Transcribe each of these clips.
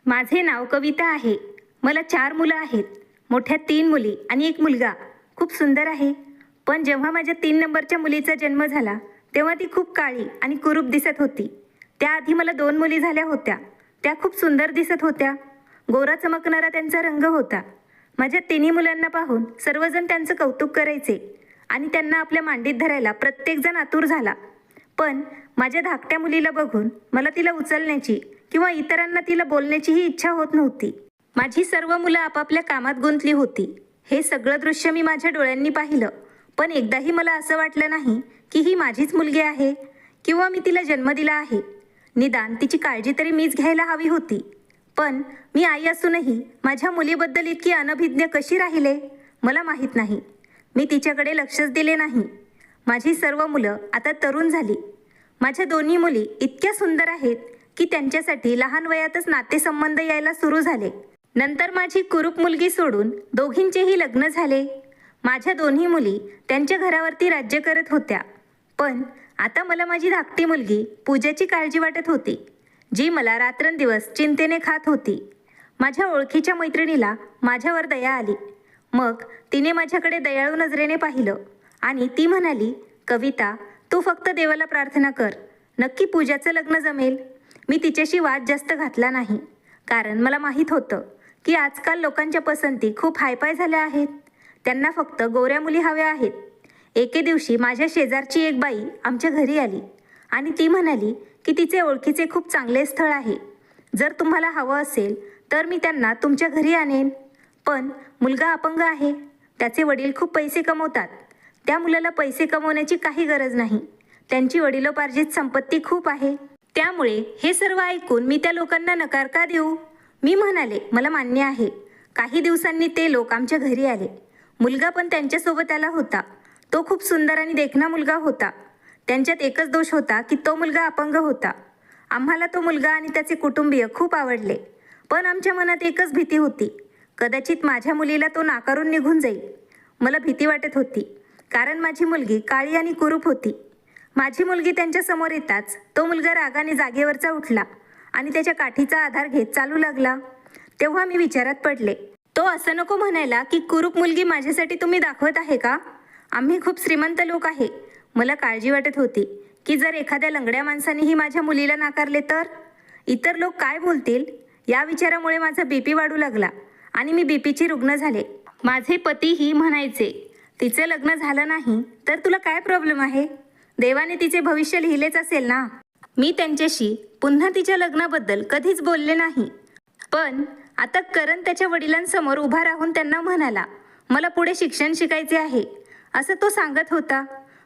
माझे नाव कविता आहे. मला 4 मुलं आहेत. मोठ्या 3 मुली आणि 1 मुलगा. खूप सुंदर आहे. पण जेव्हा माझ्या 3 नंबरच्या मुलीचा जन्म झाला तेव्हा ती खूप काळी आणि कुरूप दिसत होती. त्याआधी मला 2 मुली झाल्या होत्या. त्या खूप सुंदर दिसत होत्या. गोरा चमकणारा त्यांचा रंग होता. माझ्या 3 मुलांना पाहून सर्वजण त्यांचं कौतुक करायचे आणि त्यांना आपल्या मांडीत धरायला प्रत्येकजण आतुर झाला. पण माझ्या धाकट्या मुलीला बघून मला तिला उचलण्याची किंवा इतरांना तिला बोलण्याचीही इच्छा होत नव्हती. माझी सर्व मुलं आपापल्या कामात गुंतली होती. हे सगळं दृश्य मी माझ्या डोळ्यांनी पाहिलं. पण एकदाही मला असं वाटलं नाही की ही माझीच मुलगी आहे किंवा मी तिला जन्म दिला आहे. निदान तिची काळजी तरी मीच घ्यायला हवी होती. पण मी आई असूनही माझ्या मुलीबद्दल इतकी अनभिज्ञ कशी राहिले मला माहीत नाही. मी तिच्याकडे लक्षच दिले नाही. माझी सर्व मुलं आता तरुण झाली. माझ्या दोन्ही मुली इतक्या सुंदर आहेत की त्यांच्यासाठी लहान वयातच नातेसंबंध यायला सुरू झाले. नंतर माझी कुरूप मुलगी सोडून दोघींचेही लग्न झाले. माझ्या दोन्ही मुली त्यांच्या घरावरती राज्य करत होत्या. पण आता मला माझी धाकटी मुलगी पूजाची काळजी वाटत होती, जी मला रात्रंदिवस चिंतेने खात होती. माझ्या ओळखीच्या मैत्रिणीला माझ्यावर दया आली. मग तिने माझ्याकडे दयाळू नजरेने पाहिलं आणि ती म्हणाली, कविता, तू फक्त देवाला प्रार्थना कर, नक्की पूजाचं लग्न जमेल. मी तिच्याशी वाद जास्त घातला नाही, कारण मला माहीत होतं की आजकाल लोकांच्या पसंती खूप हायपाय झाल्या आहेत. त्यांना फक्त गोऱ्या मुली हव्या आहेत. एके दिवशी माझ्या शेजारची एक बाई आमच्या घरी आली आणि ती म्हणाली की तिचे ओळखीचे खूप चांगले स्थळ आहे. जर तुम्हाला हवं असेल तर मी त्यांना तुमच्या घरी आणेन. पण मुलगा अपंग आहे. त्याचे वडील खूप पैसे कमवतात. त्या मुलाला पैसे कमवण्याची काही गरज नाही. त्यांची वडिलोपार्जित संपत्ती खूप आहे. त्यामुळे हे सर्व ऐकून मी त्या लोकांना नकार का देऊ? मी म्हणाले, मला मान्य आहे. काही दिवसांनी ते लोक आमच्या घरी आले. मुलगा पण त्यांच्यासोबत आला होता. तो खूप सुंदर आणि देखणा मुलगा होता. त्यांच्यात एकच दोष होता की तो मुलगा अपंग होता. आम्हाला तो मुलगा आणि त्याचे कुटुंबीय खूप आवडले. पण आमच्या मनात एकच भीती होती, कदाचित माझ्या मुलीला तो नाकारून निघून जाईल. मला भीती वाटत होती, कारण माझी मुलगी काळी आणि कुरूप होती. माझी मुलगी त्यांच्या समोर येताच तो मुलगा रागाने जागेवरचा उठला आणि त्याच्या काठीचा आधार घेत चालू लागला. तेव्हा मी विचारात पडले, तो असं नको म्हणायला की कुरूप मुलगी माझ्यासाठी तुम्ही दाखवत आहे का? आम्ही खूप श्रीमंत लोक आहे. मला काळजी वाटत होती की जर एखाद्या लंगड्या माणसानेही माझ्या मुलीला नाकारले तर इतर लोक काय बोलतील, या विचारामुळे माझा बीपी वाढू लागला आणि मी बीपीची रुग्ण झाले. माझे पतीही म्हणायचे, तिचं लग्न झालं नाही तर तुला काय प्रॉब्लेम आहे? देवाने तिचे भविष्य लिहिलेच असेल ना. मी त्यांच्याशी पुन्हा तिच्या लग्नाबद्दल कधीच बोलले नाही. पण आता करण त्याच्या वडिलांसमोर उभा राहून त्यांना म्हणाला, मला पुढे शिक्षण शिकायचे आहे असं तो सांगत होता.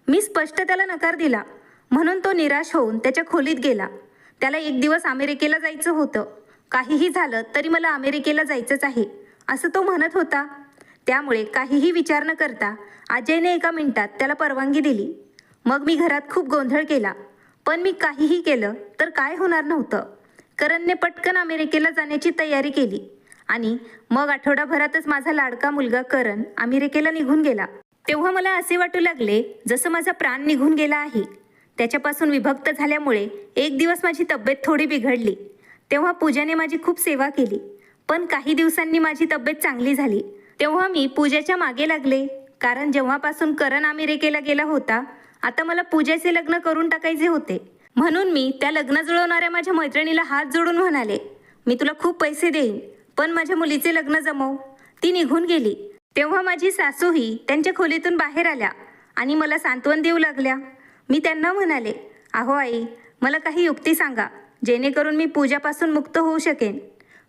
मी स्पष्ट त्याला नकार दिला. म्हणून तो निराश होऊन त्याच्या खोलीत गेला. त्याला एक दिवस अमेरिकेला जायचं होतं. काहीही झालं तरी मला अमेरिकेला जायचंच आहे असं तो म्हणत होता. त्यामुळे काहीही विचार न करता अजयने एका मिनिटात त्याला परवानगी दिली. मग मी घरात खूप गोंधळ केला. पण मी काहीही केलं तर काय होणार नव्हतं. करणने पटकन अमेरिकेला जाण्याची तयारी केली आणि मग आठवडाभरातच माझा लाडका मुलगा करण अमेरिकेला निघून गेला. तेव्हा मला असे वाटू लागले जसं माझा प्राण निघून गेला आहे. त्याच्यापासून विभक्त झाल्यामुळे एक दिवस माझी तब्येत थोडी बिघडली. तेव्हा पूजाने माझी खूप सेवा केली. पण काही दिवसांनी माझी तब्येत चांगली झाली. तेव्हा मी पूजाच्या मागे लागले, कारण जेव्हापासून करण अमेरिकेला गेला होता आता मला पूजाचे लग्न करून टाकायचे होते. म्हणून मी त्या लग्न जुळवणाऱ्या माझ्या मैत्रिणीला हात जोडून म्हणाले, मी तुला खूप पैसे देईन, पण माझ्या मुलीचे लग्न जमव. ती निघून गेली. तेव्हा माझी सासूही त्यांच्या खोलीतून बाहेर आल्या आणि मला सांत्वन देऊ लागल्या. मी त्यांना म्हणाले, अहो आई, मला काही युक्ती सांगा जेणेकरून मी पूजापासून मुक्त होऊ शकेन.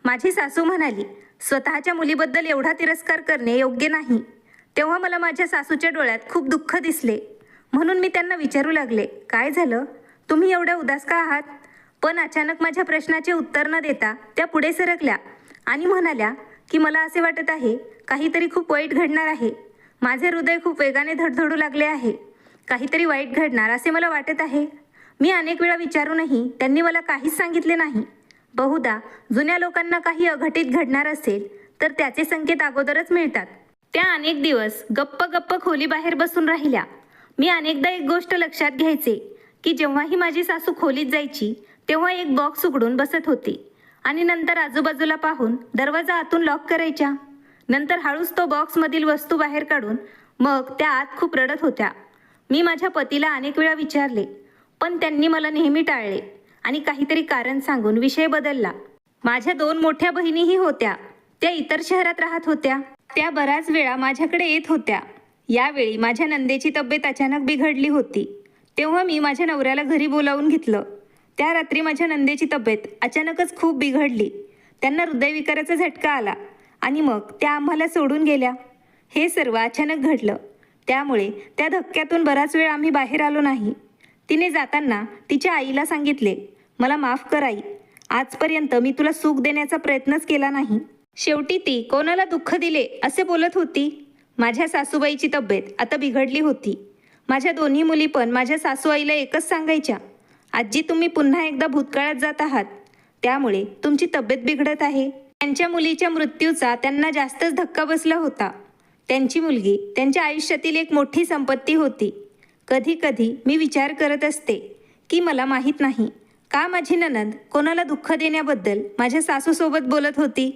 माझी सासू म्हणाली, स्वतःच्या मुलीबद्दल एवढा तिरस्कार करणे योग्य नाही. तेव्हा मला माझ्या सासूच्या डोळ्यात खूप दुःख दिसले. म्हणून मी त्यांना विचारू लागले, काय झालं? तुम्ही एवढ्या उदास का आहात? पण अचानक माझ्या प्रश्नाचे उत्तर न देता त्या पुढे सरकल्या आणि म्हणाल्या की मला असे वाटत आहे काहीतरी खूप वाईट घडणार आहे. माझे हृदय खूप वेगाने धडधडू लागले आहे. काहीतरी वाईट घडणार असे मला वाटत आहे. मी अनेक वेळा विचारूनही त्यांनी मला काहीच सांगितले नाही. बहुधा जुन्या लोकांना काही अघटित घडणार असेल तर त्याचे संकेत अगोदरच मिळतात. त्या अनेक दिवस गप्प गप्प खोलीबाहेर बसून राहिल्या. मी अनेकदा एक गोष्ट लक्षात घ्यायचे की जेव्हाही माझी सासू खोलीत जायची तेव्हा एक बॉक्स उघडून बसत होती आणि नंतर आजूबाजूला पाहून दरवाजा आतून लॉक करायच्या. नंतर हळूच तो बॉक्समधील वस्तू बाहेर काढून मग त्या आत खूप रडत होत्या. मी माझ्या पतीला अनेक वेळा विचारले, पण त्यांनी मला नेहमी टाळले आणि काहीतरी कारण सांगून विषय बदलला. माझ्या 2 मोठ्या बहिणीही होत्या. त्या इतर शहरात राहत होत्या. त्या बऱ्याच वेळा माझ्याकडे येत होत्या. यावेळी माझ्या नंदेची तब्येत अचानक बिघडली होती. तेव्हा मी माझ्या नवऱ्याला घरी बोलावून घेतलं. त्या रात्री माझ्या नंदेची तब्येत अचानकच खूप बिघडली. त्यांना हृदयविकाराचा झटका आला आणि मग त्या आम्हाला सोडून गेल्या. हे सर्व अचानक घडलं. त्यामुळे त्या धक्क्यातून बराच वेळ आम्ही बाहेर आलो नाही. तिने जाताना तिच्या आईला सांगितले, मला माफ कर आई, आजपर्यंत मी तुला सुख देण्याचा प्रयत्नच केला नाही. शेवटी ती कोणाला दुःख दिले असे बोलत होती. माझ्या सासूबाईची तब्येत आता बिघडली होती. माझ्या दोन्ही मुली पण माझ्या सासू आईला एकच सांगायच्या, आजी तुम्ही पुन्हा एकदा भूतकाळात जात आहात, त्यामुळे तुमची तब्येत बिघडत आहे. त्यांच्या मुलीच्या मृत्यूचा त्यांना जास्तच धक्का बसला होता. त्यांची मुलगी त्यांच्या आयुष्यातील एक मोठी संपत्ती होती. कधी कधी मी विचार करत असते की मला माहीत नाही का माझी नणंद कोणाला दुःख देण्याबद्दल माझ्या सासूसोबत बोलत होती.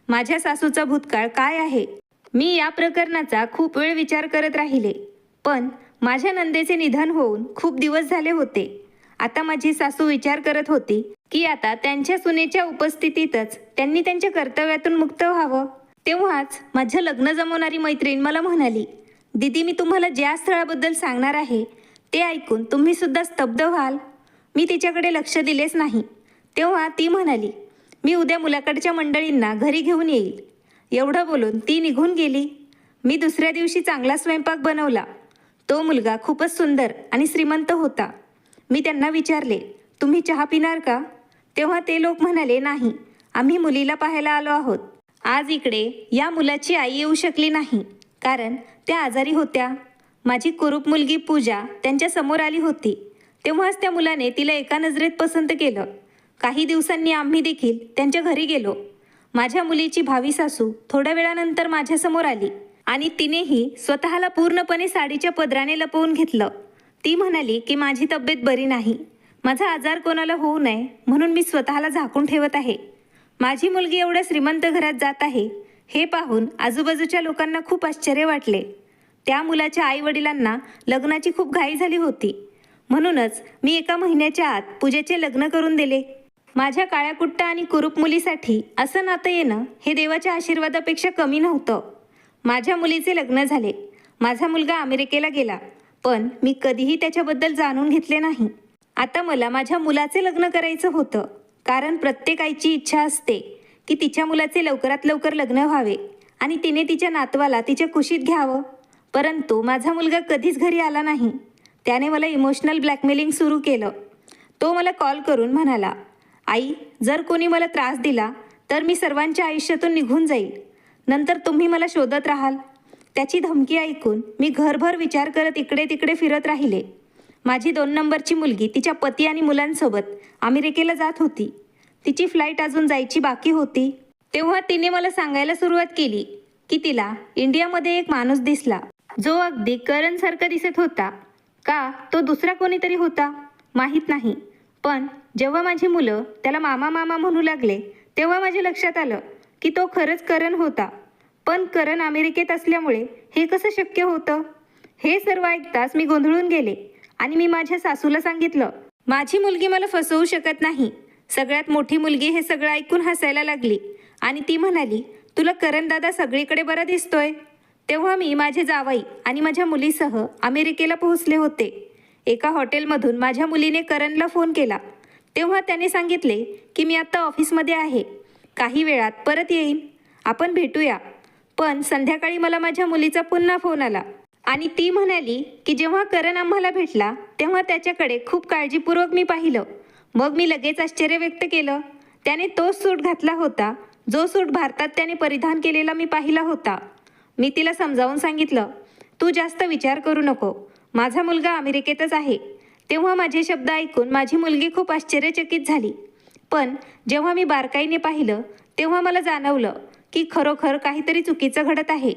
माझ्या सासूचा भूतकाळ काय आहे? मी या प्रकरणाचा खूप वेळ विचार करत राहिले. पण माझ्या नंदेचे निधन होऊन खूप दिवस झाले होते. आता माझी सासू विचार करत होती की आता त्यांच्या सुनेच्या उपस्थितीतच त्यांनी त्यांच्या कर्तव्यातून मुक्त व्हावं. तेव्हाच माझं लग्न जमवणारी मैत्रीण मला म्हणाली, दीदी मी तुम्हाला ज्या स्थळाबद्दल सांगणार आहे ते ऐकून तुम्ही सुद्धा स्तब्ध व्हाल. मी तिच्याकडे लक्ष दिलेच नाही. तेव्हा ती म्हणाली, मी उद्या मुलाकडच्या मंडळींना घरी घेऊन येईल. एवढं बोलून ती निघून गेली. मी दुसऱ्या दिवशी चांगला स्वयंपाक बनवला. तो मुलगा खूपच सुंदर आणि श्रीमंत होता. मी त्यांना विचारले, तुम्ही चहा पिणार का? तेव्हा ते लोक म्हणाले, नाही, आम्ही मुलीला पाहायला आलो आहोत. आज इकडे या मुलाची आई येऊ शकली नाही कारण त्या आजारी होत्या. माझी कुरूप मुलगी पूजा त्यांच्या समोर आली होती. तेव्हाच त्या मुलाने तिला एका नजरेत पसंत केलं. काही दिवसांनी आम्ही देखील त्यांच्या घरी गेलो. माझ्या मुलीची भावी सासू थोड्या वेळानंतर माझ्यासमोर आली आणि तिनेही स्वतःला पूर्णपणे साडीच्या पदराने लपवून घेतलं. ती म्हणाली की माझी तब्येत बरी नाही, माझा आजार कोणाला होऊ नये म्हणून मी स्वतःला झाकून ठेवत आहे. माझी मुलगी एवढ्या श्रीमंत घरात जात आहे हे पाहून आजूबाजूच्या लोकांना खूप आश्चर्य वाटले. त्या मुलाच्या आईवडिलांना लग्नाची खूप घाई झाली होती. म्हणूनच मी एका महिन्याच्या आत पूजेचे लग्न करून दिले. माझ्या काळ्याकुट्टा आणि कुरूप मुलीसाठी असं नातं येणं हे देवाच्या आशीर्वादापेक्षा कमी नव्हतं. माझ्या मुलीचे लग्न झाले. माझा मुलगा अमेरिकेला गेला, पण मी कधीही त्याच्याबद्दल जाणून घेतले नाही. आता मला माझ्या मुलाचे लग्न करायचं होतं कारण प्रत्येक आईची इच्छा असते की तिच्या मुलाचे लवकरात लवकर लग्न व्हावे आणि तिने तिच्या नातवाला तिच्या कुशीत घ्यावं. परंतु माझा मुलगा कधीच घरी आला नाही. त्याने मला इमोशनल ब्लॅकमेलिंग सुरू केलं. तो मला कॉल करून म्हणाला, आई जर कोणी मला त्रास दिला तर मी सर्वांच्या आयुष्यातून निघून जाईल, नंतर तुम्ही मला शोधत राहाल. त्याची धमकी ऐकून मी घरभर विचार करत इकडे तिकडे फिरत राहिले. माझी 2 नंबरची मुलगी तिच्या पती आणि मुलांसोबत अमेरिकेला जात होती. तिची फ्लाईट अजून जायची बाकी होती. तेव्हा तिने मला सांगायला सुरुवात केली की तिला इंडियामध्ये एक माणूस दिसला जो अगदी करणसारखा दिसत होता. का तो दुसरा कोणीतरी होता माहीत नाही, पण जेव्हा माझी मुलं त्याला मामा मामा म्हणू लागले तेव्हा माझ्या लक्षात आलं की तो खरंच करण होता. पण करण अमेरिकेत असल्यामुळे हे कसं शक्य होतं? हे सर्व ऐकताच मी गोंधळून गेले आणि मी माझ्या सासूला सांगितलं, माझी मुलगी मला फसवू शकत नाही. सगळ्यात मोठी मुलगी हे सगळं ऐकून हसायला लागली आणि ती म्हणाली, तुला करण दादा सगळीकडे बरा दिसतोय. तेव्हा मी माझे जावई आणि माझ्या मुलीसह अमेरिकेला पोहोचले होते. एका हॉटेलमधून माझ्या मुलीने करणला फोन केला. तेव्हा त्याने सांगितले की मी आत्ता ऑफिसमध्ये आहे, काही वेळात परत येईन, आपण भेटूया. पण संध्याकाळी मला माझ्या मुलीचा पुन्हा फोन आला आणि ती म्हणाली की जेव्हा करण आम्हाला भेटला तेव्हा त्याच्याकडे खूप काळजीपूर्वक मी पाहिलं. मग मी लगेच आश्चर्य व्यक्त केलं. त्याने तोच सूट घातला होता जो सूट भारतात त्याने परिधान केलेला मी पाहिला होता. मी तिला समजावून सांगितलं, तू जास्त विचार करू नको, माझा मुलगा अमेरिकेतच आहे. तेव्हा माझे शब्द ऐकून माझी मुलगी खूप आश्चर्यचकित झाली. पण जेव्हा मी बारकाईने पाहिलं तेव्हा मला जाणवलं की खरोखर काहीतरी चुकीचं घडत आहे.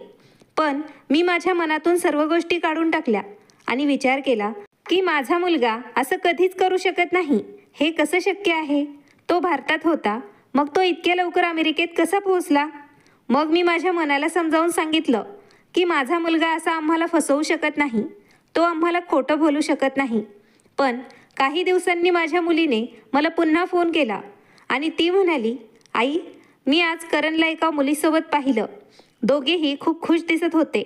पण मी माझ्या मनातून सर्व गोष्टी काढून टाकल्या आणि विचार केला की माझा मुलगा असं कधीच करू शकत नाही. हे कसं शक्य आहे? तो भारतात होता, मग तो इतक्या लवकर अमेरिकेत कसा पोहोचला? मग मी माझ्या मनाला समजावून सांगितलं की माझा मुलगा असा आम्हाला फसवू शकत नाही, तो आम्हाला खोटं बोलू शकत नाही. पण काही दिवसांनी माझ्या मुलीने मला पुन्हा फोन केला आणि ती म्हणाली, आई, मी आज करणला एका मुलीसोबत पाहिलं. दोघेही खूप खुश दिसत होते.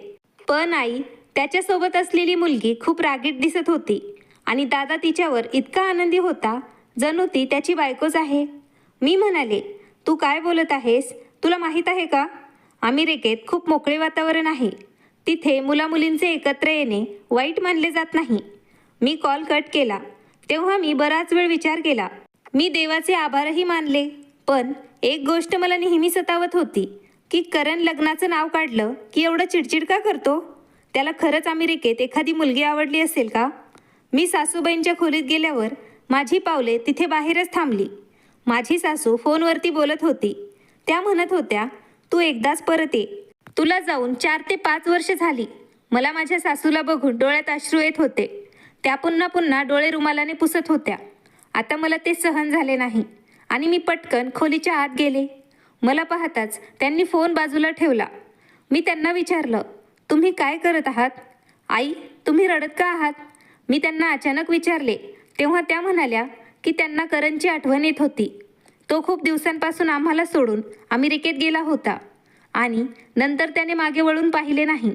पण आई, त्याच्यासोबत असलेली मुलगी खूप रागीट दिसत होती आणि दादा तिच्यावर इतका आनंदी होता जणू ती त्याची बायकोच आहे. मी म्हणाले, तू काय बोलत आहेस? तुला माहीत आहे का, अमेरिकेत खूप मोकळे वातावरण आहे. तिथे मुलामुलींचे एकत्र येणे वाईट मानले जात नाही. मी कॉल कट केला. तेव्हा मी बराच वेळ विचार केला. मी देवाचे आभारही मानले. पण एक गोष्ट मला नेहमी सतावत होती की करण लग्नाचं नाव काढलं की एवढं चिडचिड का करतो? त्याला खरंच अमेरिकेत एखादी मुलगी आवडली असेल का? मी सासूबाईंच्या खोलीत गेल्यावर माझी पावले तिथे बाहेरच थांबली. माझी सासू फोनवरती बोलत होती. त्या म्हणत होत्या, तू एकदाच परत ये. तुला जाऊन 4 ते 5 वर्ष झाली. मला माझ्या सासूला बघून डोळ्यात अश्रू येत होते. त्या पुन्हा पुन्हा डोळे रुमालाने पुसत होत्या. आता मला ते सहन झाले नाही आणि मी पटकन खोलीच्या आत गेले. मला पाहताच त्यांनी फोन बाजूला ठेवला. मी त्यांना विचारलं, तुम्ही काय करत आहात? आई, तुम्ही रडत का आहात? मी त्यांना अचानक विचारले. तेव्हा त्या म्हणाल्या की त्यांना करणची आठवण येत होती. तो खूप दिवसांपासून आम्हाला सोडून अमेरिकेत गेला होता आणि नंतर त्याने मागे वळून पाहिले नाही.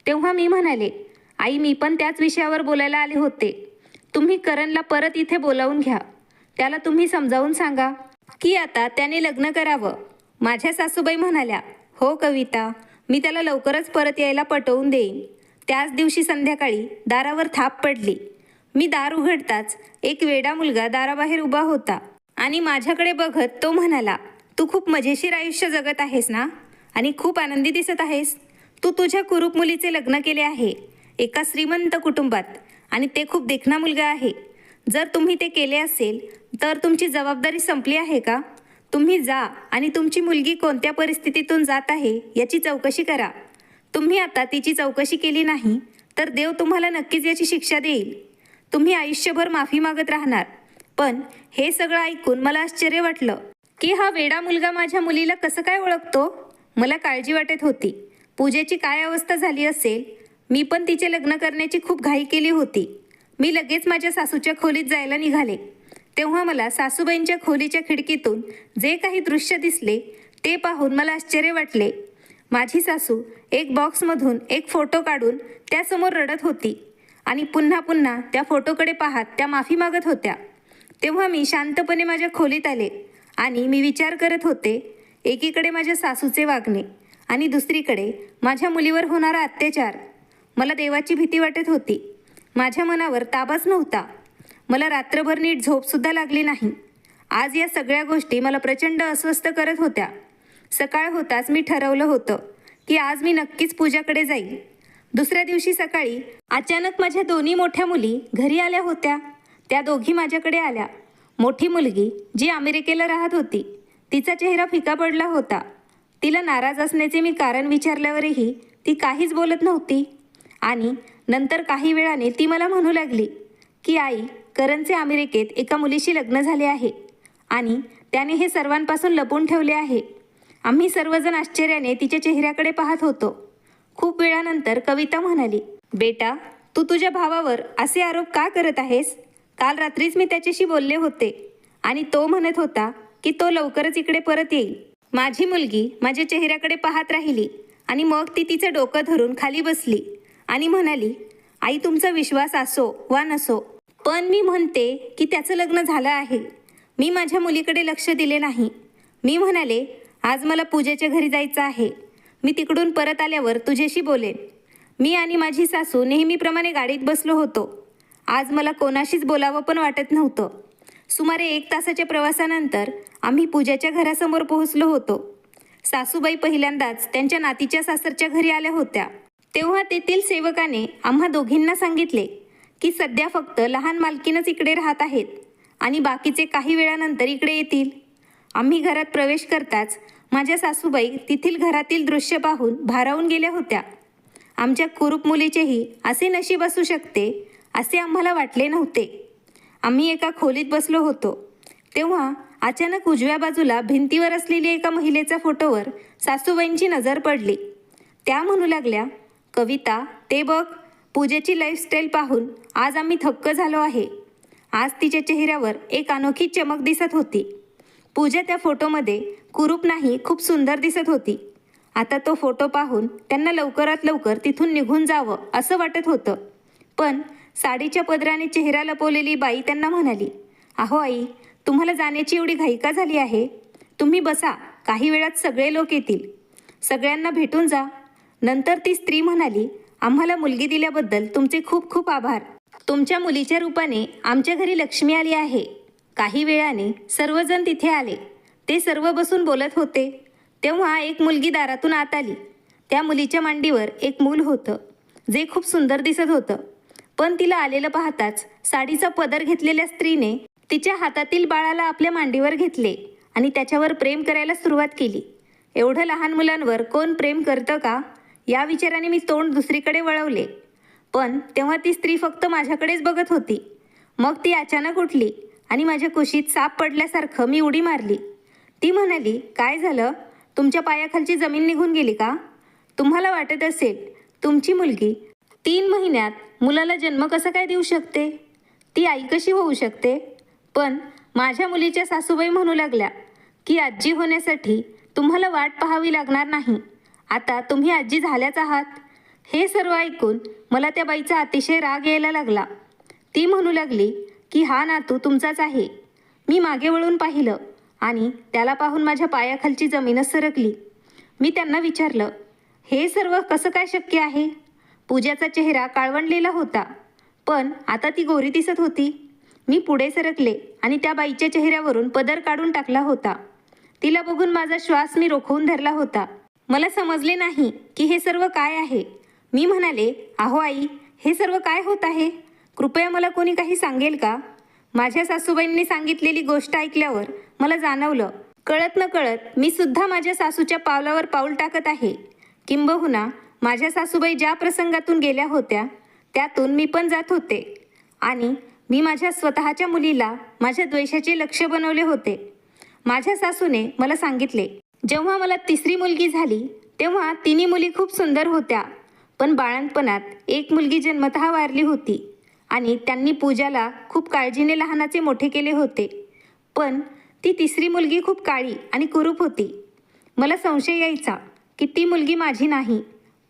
तेव्हा मी म्हणाले, आई, मी पण त्याच विषयावर बोलायला आले होते. तुम्ही करणला परत इथे बोलावून घ्या. त्याला तुम्ही समजावून सांगा की आता त्याने लग्न करावं. माझ्या सासूबाई म्हणाल्या, हो कविता, मी त्याला लवकरच परत यायला पटवून देईन. त्याच दिवशी संध्याकाळी दारावर थाप पडली. मी दार उघडताच एक वेडा मुलगा दाराबाहेर उभा होता आणि माझ्याकडे बघत तो म्हणाला, तू खूप मजेशीर आयुष्य जगत आहेस ना आणि खूप आनंदी दिसत आहेस. तू तुझ्या कुरूप मुलीचे लग्न केले आहे एका श्रीमंत कुटुंबात आणि ते खूप देखणा मुलगा आहे. जर तुम्ही ते केले असेल तर तुमची जबाबदारी संपली आहे का? तुम्ही जा आणि तुमची मुलगी कोणत्या परिस्थितीतून जात आहे याची चौकशी करा. तुम्ही आता तिची चौकशी केली नाही तर देव तुम्हाला नक्कीच याची शिक्षा देईल. तुम्ही आयुष्यभर माफी मागत राहणार. पण हे सगळं ऐकून मला आश्चर्य वाटलं की हा वेडा मुलगा माझ्या मुलीला कसं काय ओळखतो. मला काळजी वाटत होती. पूजेची काय अवस्था झाली असेल. मी पण तिचे लग्न करण्याची खूप घाई केली होती. मी लगेच माझ्या सासूच्या खोलीत जायला निघाले. तेव्हा मला सासूबाईंच्या खोलीच्या खिडकीतून जे काही दृश्य दिसले ते पाहून मला आश्चर्य वाटले. माझी सासू एक बॉक्समधून एक फोटो काढून त्यासमोर रडत होती आणि पुन्हा पुन्हा त्या फोटोकडे पाहत त्या माफी मागत होत्या. तेव्हा मी शांतपणे माझ्या खोलीत आले आणि मी विचार करत होते, एकीकडे माझ्या सासूचे वागणे आणि दुसरीकडे माझ्या मुलीवर होणारा अत्याचार. मला देवाची भीती वाटत होती. माझ्या मनावर ताबाच नव्हता. मला रात्रभर नीट झोपसुद्धा लागली नाही. आज या सगळ्या गोष्टी मला प्रचंड अस्वस्थ करत होत्या. सकाळ होताच मी ठरवलं होतं की आज मी नक्कीच पूजाकडे जाईल. दुसऱ्या दिवशी सकाळी अचानक माझ्या दोन्ही मोठ्या मुली घरी आल्या होत्या. त्या दोघी माझ्याकडे आल्या. मोठी मुलगी जी अमेरिकेला राहत होती, तिचा चेहरा फिका पडला होता. तिला नाराज असण्याचे मी कारण विचारल्यावरही ती काहीच बोलत नव्हती. आणि नंतर काही वेळाने ती मला म्हणू लागली की आई, करणचे अमेरिकेत एका मुलीशी लग्न झाले आहे आणि त्याने हे सर्वांपासून लपवून ठेवले आहे. आम्ही सर्वजण आश्चर्याने तिच्या चेहऱ्याकडे पाहत होतो. खूप वेळानंतर कविता म्हणाली, बेटा, तू तुझ्या भावावर असे आरोप का करत आहेस? काल रात्रीच मी त्याच्याशी बोलले होते आणि तो म्हणत होता की तो लवकरच इकडे परत येईल. माझी मुलगी माझ्या चेहऱ्याकडे पाहत राहिली आणि मग ती तिचं डोकं धरून खाली बसली आणि म्हणाली, आई, तुमचा विश्वास असो वा नसो, पण मी म्हणते की त्याचं लग्न झालं आहे. मी माझ्या मुलीकडे लक्ष दिले नाही. मी म्हणाले, आज मला पूजेच्या घरी जायचं आहे. मी तिकडून परत आल्यावर तुझ्याशी बोलेन. मी आणि माझी सासू नेहमीप्रमाणे गाडीत बसलो होतो. आज मला कोणाशीच बोलावं पण वाटत नव्हतं. सुमारे 1 तासाच्या प्रवासानंतर आम्ही पूजाच्या घरासमोर पोहोचलो होतो. सासूबाई पहिल्यांदाच त्यांच्या नातीच्या सासरच्या घरी आल्या होत्या. तेव्हा तेथील सेवकाने आम्हा दोघींना सांगितले की सध्या फक्त लहान मालकीनच इकडे राहत आहेत आणि बाकीचे काही वेळानंतर इकडे येतील. आम्ही घरात प्रवेश करताच माझ्या सासूबाई तेथील घरातील दृश्य पाहून भारावून गेल्या होत्या. आमच्या कुरूप मुलीचेही असे नशीब असू शकते असे आम्हाला वाटले नव्हते. आम्ही एका खोलीत बसलो होतो. तेव्हा अचानक उजव्या बाजूला भिंतीवर असलेली एका महिलेचा फोटोवर सासूबाईंची नजर पडली. त्या म्हणू लागल्या, कविता, ते बघ, पूजेची लाईफस्टाईल पाहून आज आम्ही थक्क झालो आहे. आज तिच्या चेहऱ्यावर एक अनोखी चमक दिसत होती. पूजा त्या फोटोमध्ये कुरूप नाही, खूप सुंदर दिसत होती. आता तो फोटो पाहून त्यांना लवकरात लवकर तिथून निघून जावं असं वाटत होतं. पण साडीच्या पदराने चेहरा लपवलेली बाई त्यांना म्हणाली, अहो आई, तुम्हाला जाण्याची एवढी घाई का झाली आहे? तुम्ही बसा, काही वेळात सगळे लोक येतील. सगळ्यांना भेटून जा. नंतर ती स्त्री म्हणाली, आम्हाला मुलगी दिल्याबद्दल तुमचे खूप खूप आभार. तुमच्या मुलीच्या रूपाने आमच्या घरी लक्ष्मी आली आहे. काही वेळाने सर्वजण तिथे आले. ते सर्व बसून बोलत होते. तेव्हा एक मुलगी दारातून आत आली. त्या मुलीच्या मांडीवर एक मूल होतं, जे खूप सुंदर दिसत होतं. पण तिला आलेलं पाहताच साडीचा पदर घेतलेल्या स्त्रीने तिच्या हातातील बाळाला आपल्या मांडीवर घेतले आणि त्याच्यावर प्रेम करायला सुरुवात केली. एवढं लहान मुलांवर कोण प्रेम करतं का? या विचाराने मी तोंड दुसरीकडे वळवले. पण तेव्हा ती स्त्री फक्त माझ्याकडेच बघत होती. मग ती अचानक उठली आणि माझ्या कुशीत साप पडल्यासारखं मी उडी मारली. ती म्हणाली, काय झालं? तुमच्या पायाखालची जमीन निघून गेली का? तुम्हाला वाटत असेल तुमची मुलगी 3 महिन्यात मुलाला जन्म कसा काय देऊ शकते? ती आई कशी होऊ शकते? पण माझ्या मुलीच्या सासूबाई म्हणू लागल्या की आजी होण्यासाठी तुम्हाला वाट पाहावी लागणार नाही. आता तुम्ही आजी झाल्याच आहात. हे सर्व ऐकून मला त्या बाईचा अतिशय राग यायला लागला. ती म्हणू लागली की हा नातू तुमचाच आहे. मी मागे वळून पाहिलं आणि त्याला पाहून माझ्या पायाखालची जमीनच सरकली. मी त्यांना विचारलं, हे सर्व कसं काय शक्य आहे? पूजाचा चेहरा काळवंडलेला होता, पण आता ती गोरी दिसत होती. मी पुढे सरकले आणि त्या बाईच्या चेहऱ्यावरून पदर काढून टाकला होता. तिला बघून माझा श्वास मी रोखवून धरला होता. मला समजले नाही की हे सर्व काय आहे. मी म्हणाले, अहो आई, हे सर्व काय होत आहे? कृपया मला कोणी काही सांगेल का? माझ्या सासूबाईंनी सांगितलेली गोष्ट ऐकल्यावर मला जाणवलं, कळत न कळत मी सुद्धा माझ्या सासूच्या पावलावर पाऊल टाकत आहे. किंबहुना माझ्या सासूबाई ज्या प्रसंगातून गेल्या होत्या त्यातून मी पण जात होते. आणि मी माझ्या स्वतःच्या मुलीला माझ्या द्वेषाचे लक्ष्य बनवले होते. माझ्या सासूने मला सांगितले, जेव्हा मला 3री मुलगी झाली तेव्हा 3 मुली खूप सुंदर होत्या. पण बाळंतपणात एक मुलगी जन्मतः वारली होती आणि त्यांनी पूजाला खूप काळजीने लहानाचे मोठे केले होते. पण ती 3री मुलगी खूप काळी आणि कुरूप होती. मला संशय यायचा की ती मुलगी माझी नाही.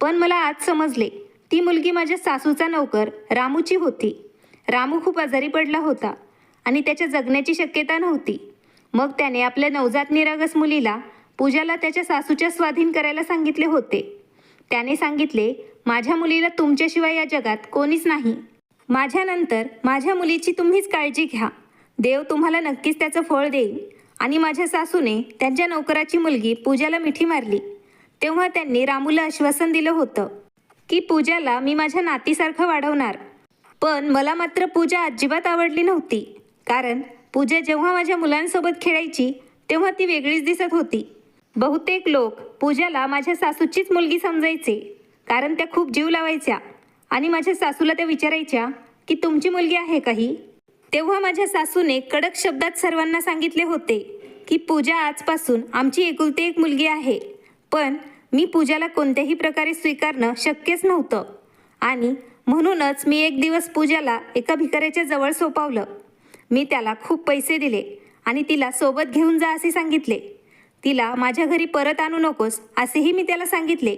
पण मला आज समजले, ती मुलगी माझ्या सासूचा नौकर रामूची होती. रामू खूप आजारी पडला होता आणि त्याच्या जगण्याची शक्यता नव्हती. मग त्याने आपल्या नवजात निरागस मुलीला पूजाला त्याच्या सासूच्या स्वाधीन करायला सांगितले होते. त्याने सांगितले, माझ्या मुलीला तुमच्याशिवाय या जगात कोणीच नाही. माझ्यानंतर माझ्या मुलीची तुम्हीच काळजी घ्या. देव तुम्हाला नक्कीच त्याचं फळ देईल. आणि माझ्या सासूने त्यांच्या नोकराची मुलगी पूजाला मिठी मारली. तेव्हा त्यांनी रामूला आश्वासन दिलं होतं की पूजाला मी माझ्या नातीसारखं वाढवणार. पण मला मात्र पूजा अजिबात आवडली नव्हती. कारण पूजा जेव्हा माझ्या मुलांसोबत खेळायची तेव्हा ती वेगळीच दिसत होती. बहुतेक लोक पूजाला माझ्या सासूचीच मुलगी समजायचे, कारण त्या खूप जीव लावायच्या. आणि माझ्या सासूला त्या विचारायच्या की तुमची मुलगी आहे का ही? तेव्हा माझ्या सासूने कडक शब्दात सर्वांना सांगितले होते की पूजा आजपासून आमची एकुलती एक मुलगी आहे. पण मी पूजाला कोणत्याही प्रकारे स्वीकारणं शक्यच नव्हतं. आणि म्हणूनच मी एक दिवस पूजाला एका भिकाऱ्याच्या जवळ सोपवलं. मी त्याला खूप पैसे दिले आणि तिला सोबत घेऊन जा असे सांगितले. तिला माझ्या घरी परत आणू नकोस असेही मी त्याला सांगितले.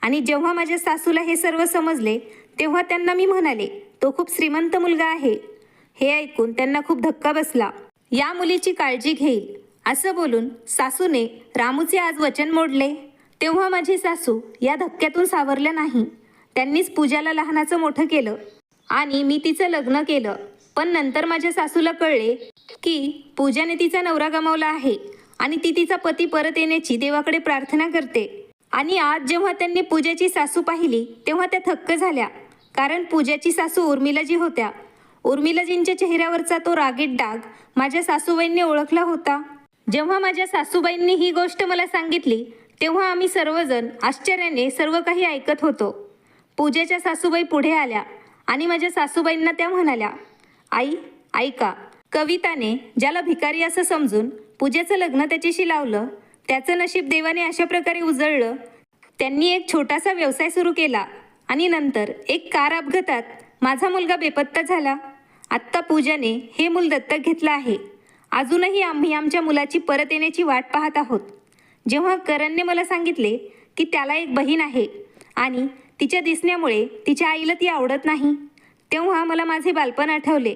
आणि जेव्हा माझ्या सासूला हे सर्व समजले तेव्हा त्यांना मी म्हणाले, तो खूप श्रीमंत मुलगा आहे. हे ऐकून त्यांना खूप धक्का बसला. या मुलीची काळजी घेईल असं बोलून सासूने रामूचे आज वचन मोडले. तेव्हा माझी सासू या धक्क्यातून सावरल्या नाही. त्यांनीच पूजाला लहानाचं मोठं केलं आणि मी तिचं लग्न केलं. पण नंतर माझ्या सासूला कळले की पूजाने तिचा नवरा गमावला आहे आणि ती तिचा पती परत येण्याची देवाकडे प्रार्थना करते. आणि आज जेव्हा त्यांनी पूजाची सासू पाहिली तेव्हा त्या थक्क झाल्या. कारण पूजाची सासू उर्मिलाजी होत्या. उर्मिलाजींच्या चेहऱ्यावरचा तो रागीट डाग माझ्या सासूबाईंनी ओळखला होता. जेव्हा माझ्या सासूबाईंनी ही गोष्ट मला सांगितली तेव्हा आम्ही सर्वजण आश्चर्याने सर्व काही ऐकत होतो. पूजाच्या सासूबाई पुढे आल्या आणि माझ्या सासूबाईंना त्या म्हणाल्या, आई ऐका, कविताने ज्याला भिकारी असं समजून पूजाचं लग्न त्याच्याशी लावलं. त्याचं नशीब देवाने अशा प्रकारे उजळलं. त्यांनी एक छोटासा व्यवसाय सुरू केला आणि नंतर एक कार अपघातात माझा मुलगा बेपत्ता झाला. आत्ता पूजाने हे मूल दत्तक घेतलं आहे. अजूनही आम्ही आमच्या मुलाची परत येण्याची वाट पाहत आहोत. जेव्हा करणने मला सांगितले की त्याला एक बहीण आहे आणि तिच्या दिसण्यामुळे तिच्या आईला ती आवडत नाही, तेव्हा मला माझे बालपण आठवले.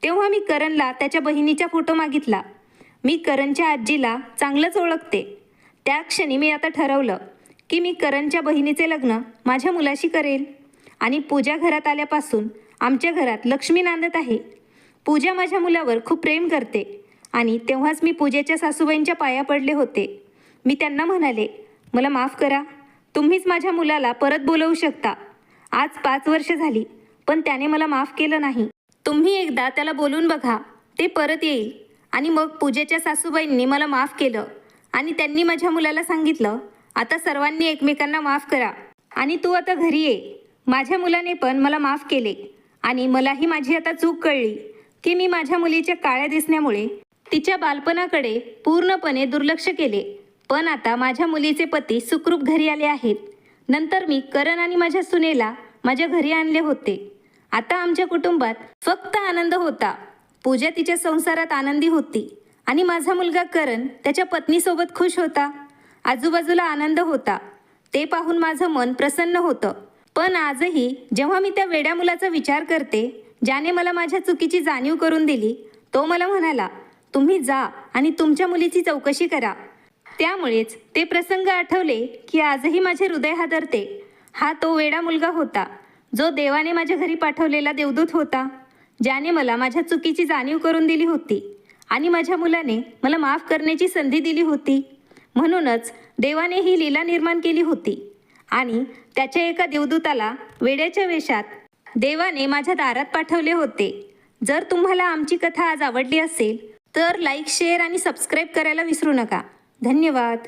तेव्हा मी करणला त्याच्या बहिणीचा फोटो मागितला. मी करणच्या आजीला चांगलंच ओळखते. त्या क्षणी मी आता ठरवलं की मी करणच्या बहिणीचे लग्न माझ्या मुलाशी करेल. आणि पूजा घरात आल्यापासून आमच्या घरात लक्ष्मी नांदत आहे. पूजा माझ्या मुलावर खूप प्रेम करते आणि तेव्हाच मी पूजेच्या सासूबाईंच्या पाया पडले होते. मी त्यांना म्हणाले, मला माफ करा, तुम्हीच माझ्या मुलाला परत बोलवू शकता. आज 5 वर्ष झाली पण त्याने मला माफ केलं नाही. तुम्ही एकदा त्याला बोलून बघा, ते परत येईल. आणि मग पूजेच्या सासूबाईंनी मला माफ केलं आणि त्यांनी माझ्या मुलाला सांगितलं, आता सर्वांनी एकमेकांना माफ करा आणि तू आता घरी ये. माझ्या मुलाने पण मला माफ केले आणि मलाही माझी आता चूक कळली की मी माझ्या मुलीच्या काळ्या दिसण्यामुळे तिच्या बालपणाकडे पूर्णपणे दुर्लक्ष केले. पण आता माझ्या मुलीचे पती सुखरूप घरी आले आहेत. नंतर मी करण आणि माझ्या सुनेला माझ्या घरी आणले होते. आता आमच्या कुटुंबात फक्त आनंद होता. पूजा तिच्या संसारात आनंदी होती आणि माझा मुलगा करण त्याच्या पत्नीसोबत खुश होता. आजूबाजूला आनंद होता. ते पाहून माझं मन प्रसन्न होतं. पण आजही जेव्हा मी त्या वेड्या मुलाचा विचार करते ज्याने मला माझ्या चुकीची जाणीव करून दिली, तो मला म्हणाला, तुम्ही जा आणि तुमच्या मुलीची चौकशी करा. त्यामुळेच ते प्रसंग आठवले की आजही माझे हृदय हादरते. हा तो वेडा मुलगा होता जो देवाने माझ्या घरी पाठवलेला देवदूत होता, ज्याने मला माझ्या चुकीची जाणीव करून दिली होती आणि माझ्या मुलाने मला माफ करण्याची संधी दिली होती. म्हणूनच देवाने ही लीला निर्माण केली होती आणि त्याच्या एका देवदूताला वेड्याच्या वेशात देवाने माझ्या दारात पाठवले होते. जर तुम्हाला आमची कथा आज आवडली असेल तर लाईक, शेअर आणि सबस्क्राईब करायला विसरू नका. धन्यवाद.